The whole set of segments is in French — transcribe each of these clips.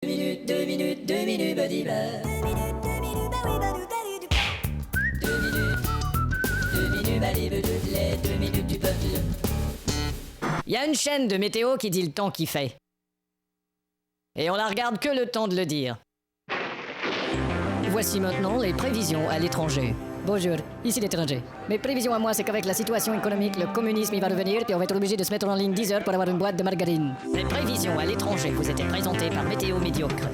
2 minutes, badiba. 2 minutes, badiba, les 2 minutes du peuple. Il y a une chaîne de météo qui dit le temps qu'il fait. Et on la regarde que le temps de le dire. Voici maintenant les prévisions à l'étranger. Bonjour, ici l'étranger. Mes prévisions à moi, c'est qu'avec la situation économique, le communisme il va revenir, puis on va être obligé de se mettre en ligne 10 heures pour avoir une boîte de margarine. Les prévisions à l'étranger vous étaient présentées par Météo Médiocre.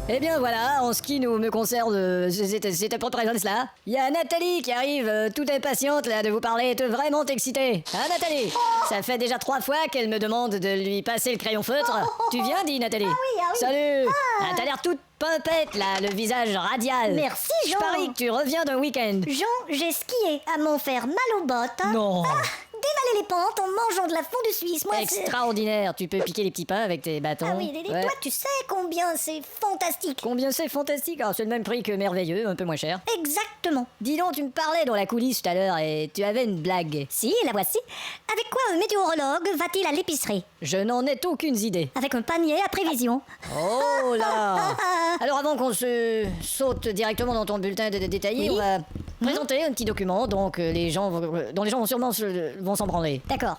Eh bien voilà, en ce qui me concerne, c'était pas présent cela. Il y a Nathalie qui arrive, toute impatiente là de vous parler, est vraiment excitée. Hein Nathalie? Ça fait déjà 3 fois qu'elle me demande de lui passer le crayon feutre. Tu viens, dit Nathalie? Ah oui. Salut! Ah. T'as l'air toute pimpette là, le visage radial. Merci, Jean. Je parie que tu reviens d'un week-end. Jean, j'ai skié à m'en faire mal aux bottes. Non. Dévaler les pentes en mangeant de la fondue suisse. Moi, c'est... Extraordinaire, tu peux piquer les petits pains avec tes bâtons. Ah oui, Ouais. toi, tu sais combien c'est fantastique. Combien c'est fantastique? Ah, c'est le même prix que merveilleux, un peu moins cher. Exactement. Dis donc, tu me parlais dans la coulisse tout à l'heure et tu avais une blague. Si, la voici. Avec quoi un météorologue va-t-il à l'épicerie? Je n'en ai aucune idée. Avec un panier à prévision. Oh là! Alors avant qu'on se saute directement dans ton bulletin de détaillé, Oui. on va présenter un petit document dont les gens vont sûrement vont s'en branler. D'accord.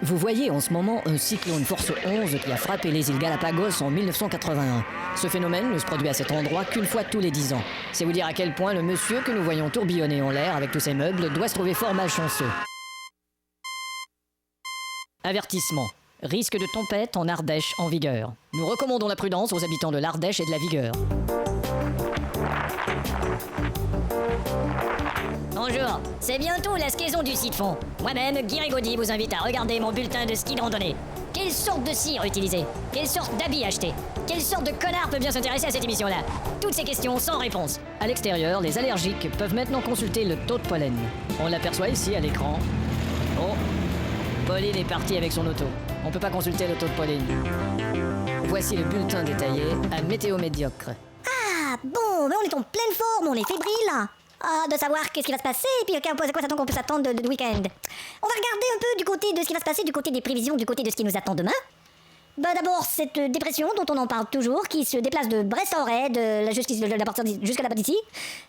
Vous voyez en ce moment un cyclone force 11 qui a frappé les îles Galapagos en 1981. Ce phénomène ne se produit à cet endroit qu'une fois tous les 10 ans. C'est vous dire à quel point le monsieur que nous voyons tourbillonner en l'air avec tous ses meubles doit se trouver fort malchanceux. Avertissement. Risque de tempête en Ardèche en vigueur. Nous recommandons la prudence aux habitants de l'Ardèche et de la Vigueur. Bonjour, c'est bientôt la skiaison du ski de fond. Moi-même, Guy Rigaudy vous invite à regarder mon bulletin de ski de randonnée. Quelle sorte de cire utiliser? Quelle sorte d'habit acheter? Quelle sorte de connard peut bien s'intéresser à cette émission-là? Toutes ces questions sans réponse. À l'extérieur, les allergiques peuvent maintenant consulter le taux de pollen. On l'aperçoit ici à l'écran. Oh, Pauline est partie avec son auto. On peut pas consulter le taux de pollen. Voici le bulletin détaillé à Météo Médiocre. Ah, bon, mais on est en pleine forme, on est fébrile, là. Ah, de savoir qu'est-ce qui va se passer, et puis à quoi qu'on peut s'attendre de week-end. On va regarder un peu du côté de ce qui va se passer, du côté des prévisions, du côté de ce qui nous attend demain. Bah d'abord, cette dépression dont on en parle toujours, qui se déplace de Brest-en-Ré, jusqu'à la d'ici,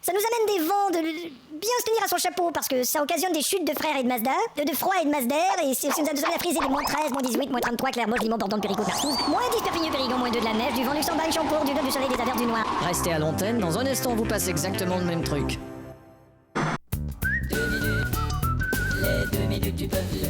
ça nous amène des vents de bien se tenir à son chapeau, parce que ça occasionne des chutes de frères et de Mazda, de froid et de Mazda, et ça nous amène à friser des moins 13, moins 18, moins 33, Clermont, Limon, Bordeaux, Péricot, Tartouze, moins 10, Perpignan, Périgord, moins 2 de la neige, du vent, Luxembourg, Champour, du Nord, du soleil, des averses, du noir. Restez à l'antenne, dans un instant on vous passe exactement le même truc. 2 minutes, les 2 minutes du peuple.